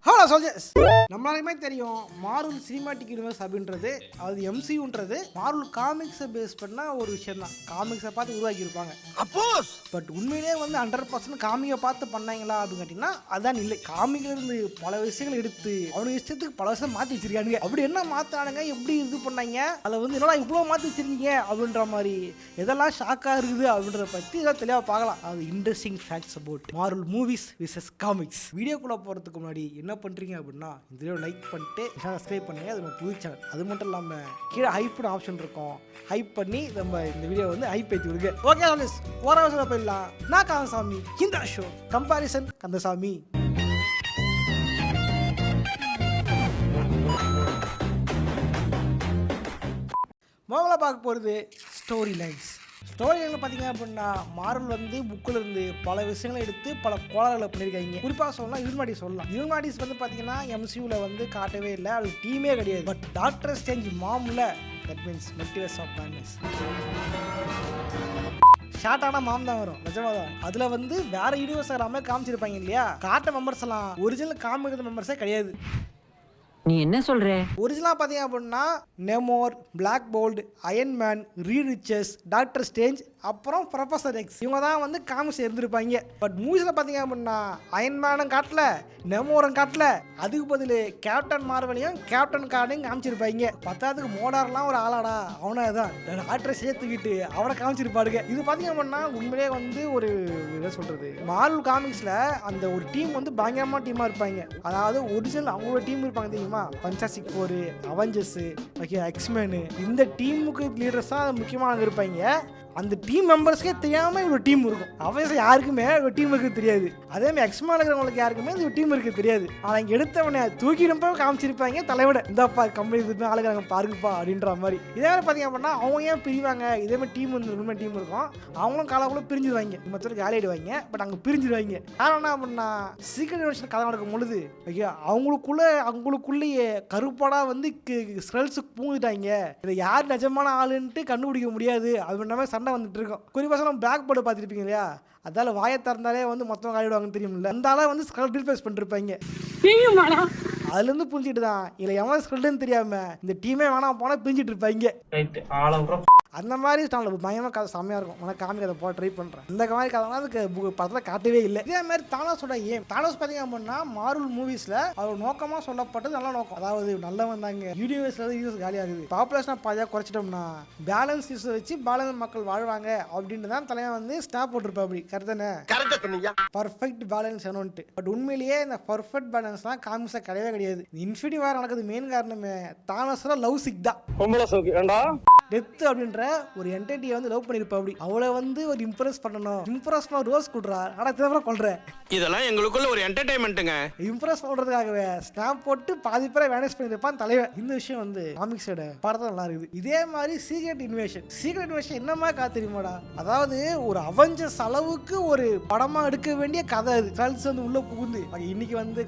Hello soldiers, நம்மளாலுமே தெரியும் Marvel cinematic universe அப்படின்றது அது எம்சியூன்றது மார்வல் காமிக்ஸை பேஸ் பண்ண ஒரு விஷயம் தான். காமிக்ஸை பார்த்து உருவாக்கியிருப்பாங்க. பட் உண்மையிலே வந்து 100% காமிக்கை பார்த்து பண்ணாங்களா அப்படின்னு கேட்டிங்கன்னா அதான் இல்லை. காமிக்கில் இருந்து பல விஷயங்கள் எடுத்து அவனுக்கு இஷ்டத்துக்கு பல விஷயம் மாற்றி வச்சிருக்கானுங்க. அப்படி என்ன மாற்றானுங்க, எப்படி இது பண்ணாங்க, அதில் வந்து என்னடா இவ்வளோ மாற்றி வச்சிருக்கீங்க அப்படின்ற மாதிரி எதெல்லாம் ஷாக்காக இருக்குது அப்படின்றத பற்றி இதை தெளிவாக பார்க்கலாம். அது interesting facts about Marvel movies versus comics. வீடியோக்குள்ளே போகிறதுக்கு முன்னாடி என்ன பண்ணுறீங்க அப்படின்னா இந்த வீடியோ லைக் பண்ணிட்டு சப்ஸ்கிரைப் பண்ணுங்க. அது நம்ம புது சேனல். அது மட்டும் இல்லாமல் கீழே ஹைப்னு ஆப்ஷன் இருக்கும். ஹைப் பண்ணி நம்ம இந்த வீடியோ வந்து ஹைப் ஏற்றி விடுங்க. ஓகே ஆல்வேஸ் ஓரவசரம் போயிடலாம். நான் கந்தசாமி, இந்த ஷோ கம்பாரிசன் கந்தசாமி. முதல்ல பார்க்க போகிறது ஸ்டோரி லைன்ஸ். ஸ்டோரி லைனில் பார்த்தீங்க அப்படின்னா மார்வல் வந்து புக்கில் இருந்து பல விஷயங்களை எடுத்து பல கோளாறுகளை பண்ணியிருக்காங்க. குறிப்பாக சொல்லலாம் யூனிமாட்டிஸ் வந்து பார்த்தீங்கன்னா எம்சியூவில் வந்து காட்டவே இல்லை. அது டீமே கிடையாது. பட் டாக்டர் ஸ்ட்ரேஞ்ச் மாமில் that means multiverse of madness ஷார்ட்டான மாம் தான் வரும். நிஜமாதான் அதில் வந்து வேற யூனிவர்ஸ் மாதிரி காமிச்சிருப்பாங்க இல்லையா. காட்ட மெம்பர்ஸ் எல்லாம் ஒரிஜினல் காமிக்கிற மெம்பர்ஸே கிடையாது. நீ என்ன சொல்ற? ஒரிஜினலாக பார்த்தீங்க அப்படின்னா Namor, Black Bolt, Iron Man, Reed Richards, Doctor Strange, அப்புறம் ப்ரொஃபசர் எக்ஸ் இவங்க தான் வந்து காமிக்ஸ் இருந்திருப்பாங்க. பட் மூவிஸில் பார்த்தீங்க அப்படின்னா அயன்மேனும் காட்டல, நெமோரும் காட்டல. அதுக்கு பதில் கேப்டன் மார்வலையும் கேப்டன் கார்டையும் காமிச்சிருப்பாங்க. பத்தாவதுக்கு மோடார்லாம் ஒரு ஆளாடா, அவனை தான் டாக்டரை சேர்த்துக்கிட்டு அவனை காமிச்சிருப்பாருங்க. இது பார்த்தீங்க அப்படின்னா உண்மையிலே வந்து ஒரு என்ன சொல்றது, மார்வல் காமிக்ஸில் அந்த ஒரு டீம் வந்து பயங்கரமான டீமாக இருப்பாங்க. அதாவது ஒரிஜினல் அவங்களோட டீம் இருப்பாங்க தெரியுமா. ஃபண்டாஸ்டிக் ஃபோர், அவெஞ்சர்ஸ், எக்ஸ்மேனு, இந்த டீமுக்கு லீடர்ஸ் தான் முக்கியமாக இருப்பாங்க. அந்த டீம் மெம்பர்ஸ்க்கே தெரியாமல் இவ்வளோ டீம் இருக்கும். அவசியம் யாருக்குமே ஒரு டீம் இருக்குது தெரியாது. அதேமாதிரி எக்ஸ்மேன் இருக்கிறவங்களுக்கு யாருக்குமே இந்த டீம் இருக்குது தெரியாது. ஆனால் இங்கே எடுத்தவனை தூக்கிடும்போ காமிச்சிருப்பாங்க தலைவிட, இந்தப்பா கம்பெனி இது ஆளுங்க பாருங்கப்பா அப்படின்ற மாதிரி. இதே மாதிரி பார்த்தீங்க அப்படின்னா அவங்க ஏன் பிரிவாங்க, இதேமாதிரி டீம் வந்து டீம் இருக்கும். அவங்களும் காலக்குள்ளே பிரிஞ்சிருவாங்க, மொத்தத்தில் காலி ஆயிடுவாங்க. பட் அங்கே பிரிஞ்சிருவாங்க. காரணம் என்ன அப்படின்னா சீக்ரெட் இன்வென்ஷன் கதை நடக்கும் பொழுது ஓகே அவங்களுக்குள்ளேயே கருப்பாடாக வந்து ஸ்க்ரல்ஸுக்கு பூந்துட்டாங்க. இதை யார் நிஜமான ஆளுன்ட்டு கண்டுபிடிக்க முடியாது அப்படின்ற மாதிரி சண்டை வந்துட்டு இருக்கோம். குறிப்பாக நம்ம பிளாக் போர்டு பார்த்துருப்பீங்க இல்லையா. அதால வாயை திறந்தாலே வந்து மொத்தம் காலிடுவாங்கன்னு தெரியுமில்ல. அந்த ஆளை வந்து ஸ்க்ரல் ரீப்ளேஸ் பண்ணிருப்பாங்க. அதுலேருந்து புரிஞ்சுட்டு தான் இல்லை எவன் ஸ்க்ரல்னு தெரியாம இந்த டீமே வேணாம் போனால் பிரிஞ்சிட்டு இருப்பாங்க. அந்த மாதிரி பயமாக கதை செம்மையாக இருக்கும். ஆனால் காமிக் அதை போட ட்ரை பண்ணுறேன். இந்த மாதிரி கதைலாம் அதுக்கு படத்தில் காட்டவே இல்லை. இதே மாதிரி தானோஸோட தானோஸ் பார்த்தீங்க அப்படின்னா மார்வல் மூவிஸில் அவர் நோக்கமாக சொல்லப்பட்டது நல்ல நோக்கம். அதாவது நல்லா வந்தாங்க யூனிவர்ஸில் யூனிவர்ஸ் காலியாகுது, பாப்புலேஷனாக பாதியாக குறைச்சிட்டோம்னா பேலன்ஸ் யூஸை வச்சு பேலன்ஸ் மக்கள் வாழ்வாங்க அப்படின்னு தான் தலைவன் வந்து ஸ்டாப் போட்டிருப்பா. அப்படி கரெக்டானே பர்ஃபெக்ட் பேலன்ஸ் வேணும்ட்டு. பட் உண்மையிலேயே இந்த பர்ஃபெக்ட் பேலன்ஸ்லாம் காமிக்ஸாக கிடையவே கிடையாது. இன்ஃபினிட்டி வார் நடக்குது மெயின் காரணமே தானோஸோட லவ் சிக் தான். டெத் அப்படின்ற ஒரு என்டிட்டியை வந்து லவ் பண்ணிருப்பா. அப்படி அவளை வந்து ஒரு இம்ப்ரெஸ் பண்ணணும், ரோஸ் கொடுறா, ஆனால் திரும்ப கொள்றேன். இதெல்லாம் எங்களுக்குள்ள ஒரு என்டர்டைன்மெண்ட்டுங்க. இம்ப்ரெஸ் பண்றதுக்காகவே ஸ்னாப் போட்டு பாதி பேரை வேனஸ் பண்ணிருப்பான் தலைவன். இந்த விஷயம் வந்து காமிக்ஸோட படத்தை நல்லா இருக்குது. இதே மாதிரி சீக்ரெட் இன்வேஷன் என்ன மாதிரி கதை தெரியுமாடா. அதாவது ஒரு அவெஞ்சர்ஸ் அளவுக்கு ஒரு படமா எடுக்க வேண்டிய கதை. அது ஸ்க்ரல்ஸ் வந்து உள்ள புகுந்து இன்னைக்கு வந்து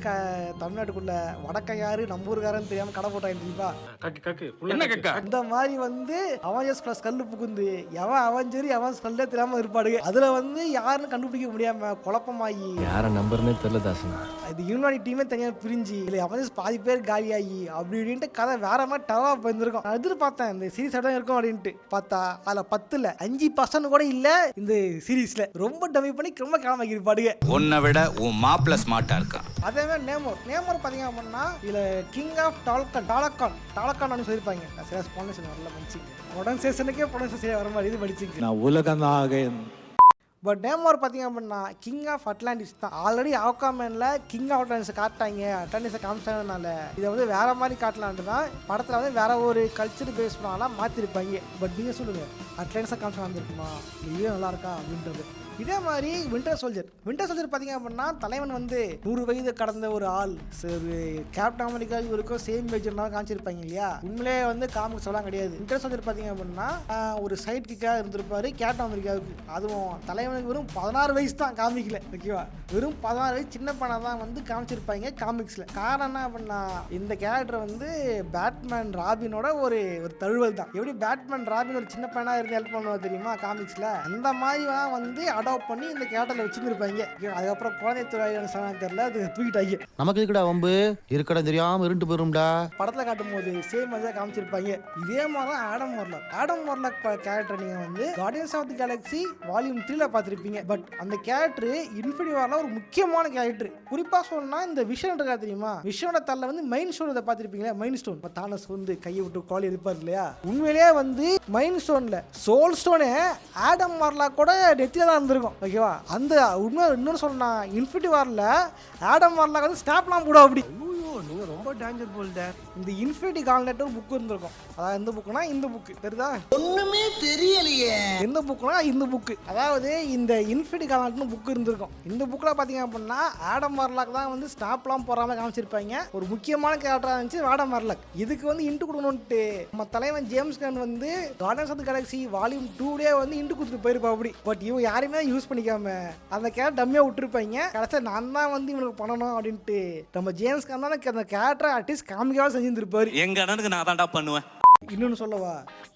தமிழ்நாட்டுக்குள்ள வடக்க யாரு நம்ம ஊருக்காரன்னு தெரியாம கடை போட்டாங்க தெரியுமா. இந்த மாதிரி வந்து அவெஞ்சர்ஸ் ஸ்கல்லு புகுந்து எவன் அவெஞ்சர் எவன் ஸ்கல்லே தெரியாம இருப்பாடுங்க. அதுல வந்து யாருன்னு கண்டுபிடிக்க முடியாம குழப்பமாகி யார நம்பர்னே தெரியல தாசனா. இது யூனிட்டி டீமே தனியா பிரிஞ்சு இல்லை அவெஞ்சர்ஸ் பாதி பேர் காலியாகி அப்படி இப்படின்ட்டு கதை வேற மாதிரி டவா போயிருந்திருக்கும். நான் எதிர்பார்த்தேன் இந்த சீரீஸ் தான் இருக்கும் அப்படின்ட்டு. பார்த்தா அதில் 10ல் 5% கூட இல்ல. இந்த சீரீஸ்ல ரொம்ப டம்மி பண்ணி ரொம்ப கிளம்பி இருப்பாடுங்க. உன்னை விட உன் மாப்பிள்ள ஸ்மார்ட்டா இருக்கான். அதே மாதிரி நேமோர் பார்த்தீங்க அப்படின்னா இதுல கிங் ஆஃப் டாலக்கான் சொல்லியிருப்பாங்க. சரியா ஸ்பான்சர் வரல மனுச்சு ப்ரொனன்சியேஷனுக்கே ப்ரொனன்சியேஷன் வர மாதிரி இது படிச்சுங்க. நான் உலகநாயகன். பட் நேமோர் பார்த்தீங்க அப்படின்னா கிங் ஆஃப் அட்லாண்டிஸ் தான். ஆல்ரெடி ஆக்வாமேனில் கிங் ஆஃப் அட்லாண்டிஸை காட்டாங்க, அட்லாண்டிஸை காமிச்சாங்கனால இதை வந்து வேற மாதிரி காட்டலான்ட்டு தான் படத்தில் வந்து வேற ஒரு கல்ச்சர் பேஸ் பண்ணாலாம் மாற்றிருப்பாங்க. பட் நீங்கள் சொல்லுங்கள், அட்லாண்டிஸை காமிச்சா வந்துருக்குமா, இதுவே நல்லா இருக்கா அப்படின்றது. இதே மாதிரி வின்டர் சோல்ஜர் பார்த்தீங்க அப்படின்னா தலைவன் வந்து 100 வயது கடந்த ஒரு ஆள். சரி, கேப்டன் அமெரிக்கா இவருக்கும் சேம் மேஜர்னால காமிச்சிருப்பாங்க இல்லையா. உண்மையிலே வந்து காமிக்ஸ் எல்லாம் கிடையாது. வின்டர் சோல்ஜர் பார்த்தீங்க அப்படின்னா ஒரு சைட் கிக்காக இருந்திருப்பாரு கேப்டன் அமெரிக்காவுக்கு. அதுவும் தலைவனுக்கு வெறும் 16 வயசு தான் காமிக்கல. ஓகேவா, வெறும் 16 வயசு சின்ன பணம் தான் வந்து காமிச்சிருப்பாங்க காமிக்ஸில். காரணம் என்ன அப்படின்னா இந்த கேரக்டர் வந்து பேட்மேன் ராபினோட ஒரு தழுவல் தான். எப்படி பேட்மேன் ராபின் ஒரு சின்ன பையனாக இருந்து ஹெல்ப் பண்ணுவா தெரியுமா காமிக்ஸில், அந்த மாதிரி வந்து அடாப்ட் பண்ணி இந்த கேரக்டரில் வச்சுருந்துருப்பாங்க. அதுக்கப்புறம் குழந்தை தொழிலாளி தெரியல, அது தூக்கிட்டாங்க. நமக்கு இருக்குடா வம்பு, இருக்கடா தெரியாம இருண்டு போயிரும்டா. படத்தில் காட்டும் போது சேம் மாதிரி தான் காமிச்சிருப்பாங்க. இதே மாதிரி தான் ஆடம் மார்லாக் கேரக்டர் நீங்கள் வந்து Guardians of the Galaxy volume 3ல பார்த்துருப்பீங்க. பட் அந்த கேரக்டர் இன்ஃபினிட்டி வார்ல ஒரு முக்கியமான கேரக்டர். குறிப்பாக சொன்னா இந்த விஷன் இருக்கா தெரியுமா, விஷனோட தள்ள வந்து மைண்ட் ஸ்டோன் இதை பார்த்துருப்பீங்களா, மைண்ட் ஸ்டோன். இப்போ தானஸ் வந்து கையை விட்டு காலி இருப்பார் இல்லையா, உண்மையிலேயே வந்து மைண்ட் ஸ்டோன்ல சோல் ஸ்டோனு ஆடம் மார்லாக் கூட நெத்தில தான் இருந்திருக்கும். ஓகேவா, அந்த உண்மை இன்னொன்று சொன்னா இன்ஃபினிட்டி வார்ல ஆடம் மார்லாக் வந்து ஸ்னாப்லாம் போடும். அப்படி நீங்க ரொம்ப டேஞ்சர் போல்ட. இந்த இன்ஃபினிட்டி கான்லெட் ஒரு புக் இருந்திருக்கும். அதாவது எந்த புக்குனா இந்த புக்கு தெரியுதா, ஒண்ணுமே தெரியலையே. எந்த புக்குனா இந்த புக்கு, அதாவது இந்த இன்ஃபினிட்டி கான்லெட்னு புக் இருந்திருக்கும். இந்த புக்கில் பார்த்தீங்க அப்படின்னா ஆடம் மார்லாக் தான் வந்து ஸ்டாப்லாம் போடாமல் காமிச்சிருப்பாங்க. ஒரு முக்கியமான கேரக்டராக இருந்துச்சு ஆடம் மார்லாக். இதுக்கு வந்து இன்ட்டு கொடுக்கணுன்ட்டு நம்ம தலைவன் ஜேம்ஸ் கன் வந்து Guardians of the Galaxy volume 2லேயே வந்து இன்ட்டு கொடுத்துட்டு போயிருப்பா அப்படி. பட் இவங்க யாரையுமே யூஸ் பண்ணிக்காம அந்த கேரக்டர் டம்மியாக விட்டுருப்பாங்க. கடைசியில் நான் தான் வந்து இவனுக்கு பண்ணணும் அப்படின்ட்டு நம்ம ஜேம்ஸ் கன் தான் அந்த கேரக்டரை அட்லீஸ்ட் காமிக்காக செஞ்சுருப்பாரு. எங்க அண்ணனுக்கு நான் தான்டா பண்ணுவேன். இன்னொன்று சொல்லவா,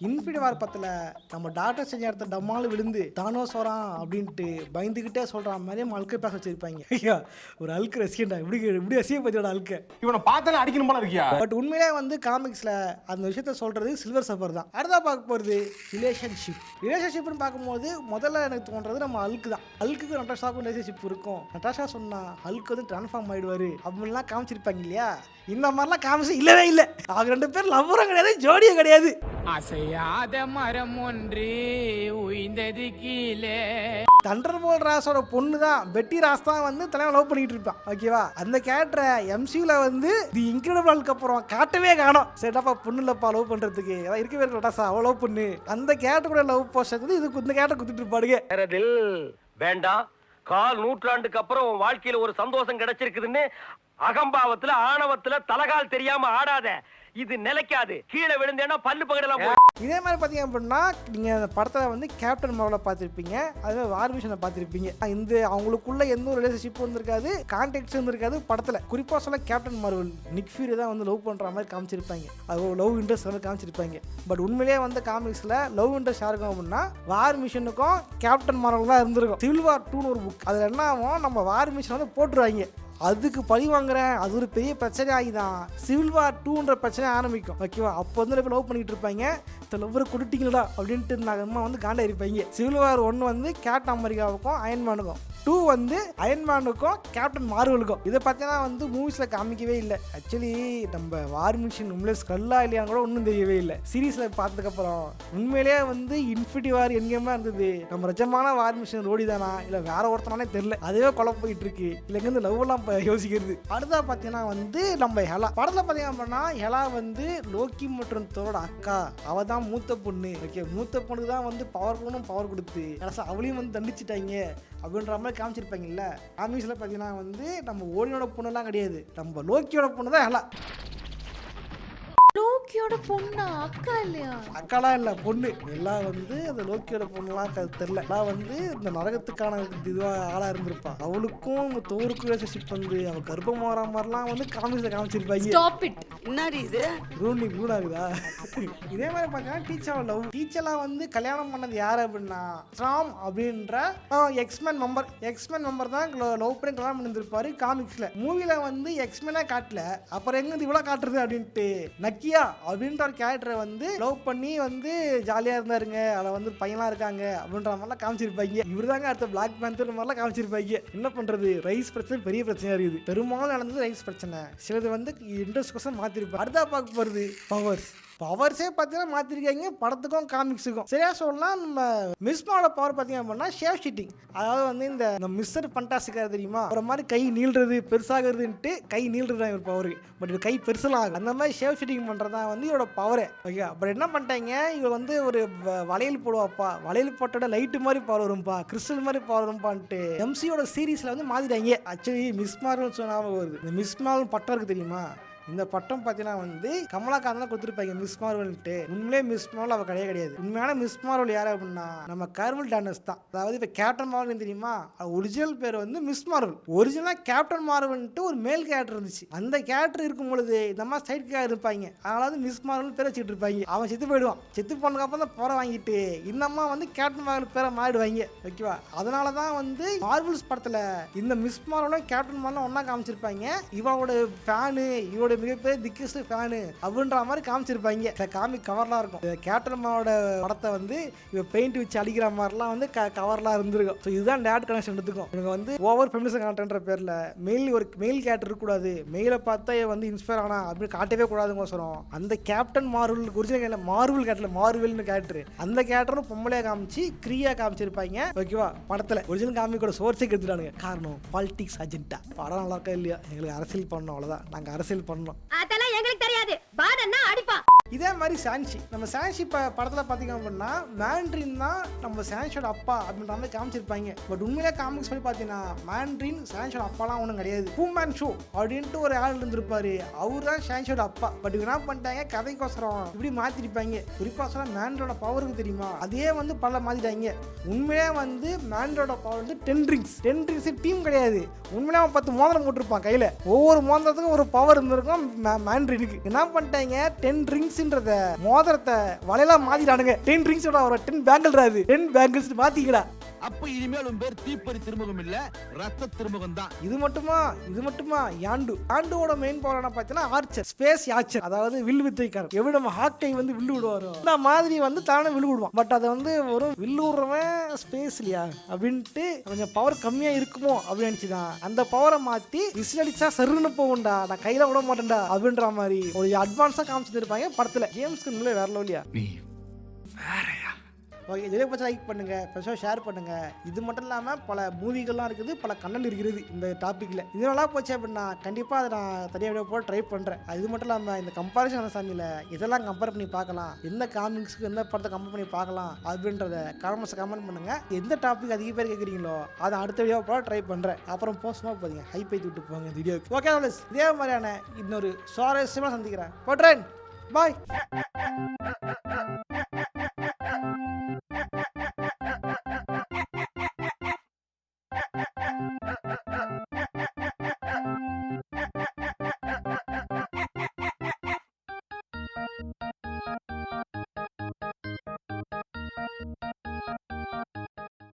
இன்ஃபினிட்டி வார் பத்தில் நம்ம டாக்டர் செஞ்ச இடத்த டம்மால் விழுந்து தானோஸ் வரான் அப்படின்ட்டு பயந்துக்கிட்டே சொல்கிற மாதிரி நம்ம அழுக்க பேச வச்சிருப்பாங்க. ஐயா ஒரு அழுக்கு ரசிகண்டா, இப்படி ரசிக பற்றியோட அழுக்க இவனை பார்த்தாலே அடிக்கணும் போல இருக்கியா. பட் உண்மையிலே வந்து காமிக்ஸில் அந்த விஷயத்த சொல்கிறது சில்வர் சஃபர் தான். அடுத்தா பார்க்க போகிறது ரிலேஷன்ஷிப்னு பார்க்கும்போது முதல்ல எனக்கு தோன்றது நம்ம அழுக்கு தான். அழுக்குக்கு நட்டாஷாவுக்கும் ரிலேஷன்ஷிப் இருக்கும். நட்டாஷா சொன்னால் அழுக்கு வந்து ட்ரான்ஸ்ஃபார்ம் ஆகிடுவார் அப்படின்லாம் காமிச்சிருப்பாங்க இல்லையா. இந்த மாதிரிலாம் காமிச்சு இல்லவே இல்லை. அவங்க 2 பேர் லவ்வரும் கிடையாது, ஜோடியும் கிடையாது. அசையாத மரம் ஒன்று உயிர்ந்தது கீழே. தண்டர்போல்ட் ராஸோட பொண்ணு தான் பெட்டி ராஸ் தான் வந்து தலைவன் லவ் பண்ணிட்டு இருப்பான். ஓகேவா, அந்த கேரக்டரை எம்சியூல வந்து தி இன்கிரெடிபிள் ஹல்க்கு அப்புறம் காட்டவே காணோம். சரிடாப்பா பொண்ணு இல்லப்பா லவ் பண்றதுக்கு, அதான் இருக்கவே இருக்கட்டாசா அவ லவ் பண்ணு. அந்த கேரக்டர் கூட லவ் போஸ்ட் வந்து இது இந்த கேரக்டர் குத்துட்டு இருப்பாடுங்க. வேண்டாம், 1/4 நூற்றாண்டுக்கு அப்புறம் உன் வாழ்க்கையில ஒரு சந்தோஷம் கிடைச்சிருக்குதுன்னு அகம்பாவத்துல ஆணவத்துல தலகால் தெரியாம ஆடாத. இது நிலைக்காது, கீழே விழுந்தேன்னா பல்லு பகடலாம். இதே மாதிரி பார்த்தீங்க அப்படின்னா நீங்கள் அந்த படத்தில் வந்து கேப்டன் மார்வலை பார்த்துருப்பீங்க, அதே வார் மிஷனை பார்த்துருப்பீங்க. இந்த அவங்களுக்குள்ள எந்த ஒரு ரிலேஷன்ஷிப் வந்துருக்காது, கான்டெக்ட் இருந்திருக்காது படத்தில். குறிப்பாக சொல்ல கேப்டன் மார்வல் நிக் ஃபியூரி தான் வந்து லவ் பண்ணுற மாதிரி காமிச்சிருப்பாங்க. அது லவ் இன்ட்ரெஸ்ட் வந்து காமிச்சிருப்பாங்க. பட் உண்மையிலேயே வந்து காமிக்ஸில் லவ் இன்ட்ரெஸ்ட் யாருக்கும் அப்படின்னா வார் மிஷனுக்கும் கேப்டன் மார்வல் தான் இருந்திருக்கும். சிவில் வார் 2ன்னு ஒரு புக், அதில் என்ன ஆகும், நம்ம வார் மிஷன் வந்து போட்டுருவாங்க. அதுக்கு பழி வாங்குறேன், அது ஒரு பெரிய பிரச்சனை ஆகிதான் சிவில் வார் 2ன்ற பிரச்சனை ஆரம்பிக்கும். ஓகேவா, அப்போ வந்து லவ் பண்ணிட்டு இருப்பாங்க. இந்த லவ்வரை கொடுத்தீங்களா அப்படின்ட்டு நாங்கள் வந்து காண்டா இருப்பாங்க. சிவில் வார் 1 வந்து கேப்டன் அமெரிக்காவுக்கும் அயன்மேனுக்கும், 2 வந்து அயன்மேனுக்கும் கேப்டன் மார்வலுக்கும். இதை பார்த்தீங்கன்னா வந்து மூவிஸில் காமிக்கவே இல்லை. ஆக்சுவலி நம்ம வார் மிஷன் உண்மையிலே ஸ்கல்லா இல்லையான்னு கூட ஒன்றும் தெரியவே இல்லை. சீரீஸில் பார்த்ததுக்கப்புறம் உண்மையிலேயே வந்து இன்ஃபினிட்டி வார் எங்கேயுமா இருந்தது, நம்ம நிஜமான வார் மிஷன் ரோடி தானா இல்லை வேற ஒருத்தனானே தெரியல. அதுவே குழப்பம் போயிட்டு இருக்கு. இல்லைங்க லவ் எல்லாம் யோசிக்கிறது. அடுத்தா பார்த்தீங்கன்னா வந்து நம்ம ஹெலா படத்தில் பார்த்தீங்க அப்படின்னா ஹெலா வந்து லோக்கி மற்றும் தோரோட அக்கா, அவ தான் மூத்த பொண்ணு. ஓகே, மூத்த பொண்ணுக்கு தான் வந்து பவர் கொடுத்து அவளையும் வந்து தண்டிச்சிட்டாங்க அப்படின்ற மாதிரி காமிச்சிருப்பாங்கல்ல. காமிக்ஸில் பார்த்தீங்கன்னா வந்து நம்ம ஓடியோட பொண்ணுலாம் கிடையாது, நம்ம லோக்கியோட பொண்ணு தான் ஹெலா. லோக்கியோட பொண்ணா, அக்கா இல்லையா? அக்காலாம் இல்லை, பொண்ணு. எல்லாம் வந்து அந்த லோக்கியோட பொண்ணுலாம் தெரியல. எல்லாம் வந்து இந்த நரகத்துக்கான இதுவாக ஆளாக இருந்திருப்பா. அவளுக்கும் தோருக்கும் ரிலேஷன்ஷிப் வந்து அவள் கர்ப்பம் வர மாதிரிலாம் வந்து காமிக்ஸில் காமிச்சிருப்பாங்க. Stop it. என்னடி இது ரூனி ரூனாகுதா. இதே மாதிரி பார்த்தீங்கன்னா டீச்சர் லவ். டீச்சர்லாம் வந்து கல்யாணம் பண்ணது யார் அப்படின்னா ஸ்ட்ராம் அப்படின்ற எக்ஸ்மேன் மெம்பர் தான் லவ் பண்ணி கல்யாணம் பண்ணிருப்பாரு காமிக்ஸில். மூவியில் வந்து எக்ஸ்மேனா காட்டல, அப்புறம் எங்க இவ்வளோ காட்டுறது அப்படின்ட்டு நக்கியா அப்படின்ற ஒரு கேரக்டரை வந்து லவ் பண்ணி வந்து ஜாலியாக இருந்தாருங்க, அதில் வந்து பையன்லாம் இருக்காங்க அப்படின்ற மாதிரிலாம் காமிச்சிருப்பாங்க. இவர் தாங்க அடுத்த பிளாக் பேந்தர் மாதிரிலாம் காமிச்சிருப்பாங்க. என்ன பண்ணுறது, ரைஸ் பிரச்சனை பெரிய பிரச்சனையாக இருக்குது. பெரும்பாலும் நடந்தது ரைஸ் பிரச்சனை, சிலது வந்து இன்ட்ரெஸ்ட் கொஸ்டன் மாற்றிருப்பாங்க. அடுத்தா பார்க்க போகிறது பவர்ஸே பார்த்தீங்கன்னா மாற்றிருக்காங்க படத்துக்கும் காமிக்ஸுக்கும். சரியா சொல்லலாம், நம்ம மிஸ்மாவோட பவர் பார்த்தீங்க அப்படின்னா ஷேவ் ஷீட்டிங். அதாவது வந்து இந்த மிஸ்டர் ஃபண்டாஸ்டிக்கா தெரியுமா, ஒரு மாதிரி கை நீள்றது பெருசாகிறதுன்ட்டு கை நீள்றது தான் இவர் பவர். பட் இது கை பெருசெல்லாம் ஆகும். அந்த மாதிரி ஷேவ் ஷீட்டிங் பண்ணுறதான் வந்து இவரோட பவரே. ஓகே, அப்புறம் என்ன பண்ணிட்டாங்க, இவர் வந்து ஒரு வளையல் போடுவாப்பா, வளையல் போட்டோட லைட்டு மாதிரி பவர் வரும்பா, கிறிஸ்டல் மாதிரி பவர் வரும்பான்ட்டு எம்சியோட சீரீஸில் வந்து மாற்றிட்டாங்க. ஆக்சுவலி மிஸ் மார்வல் சொன்னாமல் வருது. இந்த மிஸ் மார்வல் பட்டம் இருக்குது தெரியுமா, இந்த பட்டம் பார்த்தீங்கன்னா வந்து கமலாகாந்த் தான் கொடுத்துருப்பாங்க மிஸ் மார்வல்ட்டு. உண்மையிலே மிஸ் மார்வல் அவள் கிடையாது. உண்மையான மிஸ் மார்வல் யார் அப்படின்னா நம்ம கார்மல் டானஸ் தான். அதாவது இப்போ கேப்டன் மார்வல் தெரியுமா, ஒரிஜினல் பேர் வந்து மிஸ் மார்வல். ஒரிஜினலாக கேப்டன் மார்வல்ட்டு ஒரு மேல் கேரக்டர் இருந்துச்சு. அந்த கேரக்டர் இருக்கும் பொழுது இந்த மாதிரி சைட்காக இருப்பாங்க, அதனால மிஸ் மார்வல் பேரை வச்சுட்டு இருப்பாங்க. அவன் செத்து போயிடுவான். செத்து போனதுக்கப்புறம் தான் போற வாங்கிட்டு இந்த அம்மா வந்து கேப்டன் மார்வல் பேரை மாறிடுவாங்க. ஓகேவா, அதனால தான் வந்து மார்வல்ஸ் படத்தில் இந்த மிஸ் மார்வலும் கேப்டன் மார்வலும் ஒன்றா காமிச்சிருப்பாங்க. இவளோட ஃபேனு, இவரோட மிகப்பெரிய திக்கஸ்ட் ஃபேனு அப்படின்ற மாதிரி காமிச்சிருப்பாங்க. காமிக் கவர்லாம் இருக்கும். கேப்டன் மாரோட படத்தை வந்து இவ பெயிண்ட் வச்சு அடிக்கிற மாதிரிலாம் வந்து கவர்லாம் இருந்திருக்கும். ஸோ இதுதான் டேட் கனெக்ஷன் எடுத்துக்கும். இவங்க வந்து ஓவர் ஃபெமினிசம் கான்டென்ட்ற பேரில் ஒரு மெயில் கேரக்டர் இருக்கக்கூடாது, மெயிலை பார்த்தா வந்து இன்ஸ்பயர் ஆனா அப்படின்னு காட்டவே கூடாதுங்கோசரம் அந்த Captain Marvel original Marvel character மார்வல்னு கேரக்டர் அந்த கேரக்டரும் பொம்பளையா காமிச்சு கிரியா காமிச்சிருப்பாங்க. ஓகேவா, படத்தில் ஒரிஜினல் காமிக்கோட சோர்ஸே கெடுத்துட்டானுங்க. காரணம் பாலிடிக்ஸ் அஜெண்டா. படம் நல்லா இருக்கா இல்லையா, எங்களுக்கு அரசியல் பண்ணணும், அவ்வளோதான். நாங்கள் அரசியல் பண்ணோம், அதெல்லாம் எங்களுக்கு தெரியாது. பாடன்னா அடிப்பா. இதே மாதிரி சான்ஷி, நம்ம சான்ஷி படத்தில் பார்த்தீங்க அப்படின்னா மேண்ட்ரின் தான் நம்ம சான்ஷோட அப்பா அப்படின்ற மாதிரி காமிச்சிருப்பாங்க. பட் உண்மையிலே காமிக்ஸ் பண்ணி பார்த்தீங்கன்னா மேண்ட்ரின் சான்ஷோட அப்பாலாம் ஒன்றும் கிடையாது. பூமேன் ஷோ அப்படின்ட்டு ஒரு ஆள் இருந்திருப்பாரு, அவர் தான் சான்ஷோட அப்பா. பட் என்ன பண்ணிட்டாங்க, கதைக்கோசரம் இப்படி மாற்றிருப்பாங்க. குறிப்பாக சொல்ல மேண்ட்ரோட பவருக்கு தெரியுமா, அதே வந்து பல மாற்றிட்டாங்க. உண்மையிலே வந்து மேண்ட்ரோட பவர் வந்து 10 ரிங்ஸ் டீம் கிடையாது. உண்மையிலே அவன் 10 மோதிரம் போட்டிருப்பான் கையில். ஒவ்வொரு மோதிரத்துக்கும் ஒரு பவர் இருந்திருக்கும் மேண்ட்ரினுக்கு. என்ன பண்ணிட்டாங்க, 10 ரிங்ஸ் மோதிரத்தை வலையெல்லாம் மாத்திட்டானுங்க. 10 ரிங்ஸோட ஒரு 10 பேங்கிள் ராது 10 பேங்கிள்ஸ் மாத்திக்கடா. அப்ப இனிமேல் உன் பேர் தீப்பறி திருமுகம் இல்ல, ரத்த திருமுகம் தான். இது மட்டுமா யாண்டுவோட மெயின் பவர் என்ன பார்த்தீங்கன்னா ஆர்ச்சர், ஸ்பேஸ் ஆர்ச்சர், அதாவது வில் வித்தைக்காரர். எப்படி நம்ம ஹாக்கை வந்து வில்லு விடுவாரோ இந்த மாதிரி வந்து தானே வில்லு விடுவான். பட் அதை வந்து ஒரு வில்லு விடுறவன் ஸ்பேஸ் இல்லையா அப்படின்ட்டு கொஞ்சம் பவர் கம்மியா இருக்குமோ அப்படின்னு நினைச்சுதான் அந்த பவரை மாத்தி விசில் அடிச்சா சருன்னு போகும்டா, நான் கையில விட மாட்டேன்டா அப்படின்ற மாதிரி ஒரு அட்வான்ஸா காமிச்சிருப்பாங்க படத்துல. ஜேம்ஸ் கன்ல வேற லெவலியா. ஓகே, இதே பற்றி லைக் பண்ணுங்கள், பெருசாக ஷேர் பண்ணுங்கள். இது மட்டும் இல்லாமல் பல மூவிகள்லாம் இருக்குது, பல கண்டென்ட் இருக்கிறது இந்த டாப்பிக்கில். இது நல்லா போச்சு அப்படின்னா கண்டிப்பாக அதை நான் தனியாக வீடியோ போட ட்ரை பண்ணுறேன். இது மட்டும் இல்லாமல் இந்த கம்பாரிசன் சாமியில் இதெல்லாம் கம்பேர் பண்ணி பார்க்கலாம், எந்த காமிக்ஸுக்கு எந்த படத்தை கம்பேர் பண்ணி பார்க்கலாம் அப்படின்றத கமெண்ட் பண்ணுங்கள். எந்த டாபிக் அதிக பேர் கேட்குறீங்களோ அதை அடுத்த வீடியோ போட ட்ரை பண்ணுறேன். அப்புறம் போஸ்ட்மாக போதுங்க ஹைப் ஏற்றி விட்டு போங்க இந்த வீடியோக்கு. ஓகே, இதே மாதிரியான இன்னொரு சுவாரஸ்யமாக சந்திக்கிறேன். போட்றேன், பாய்.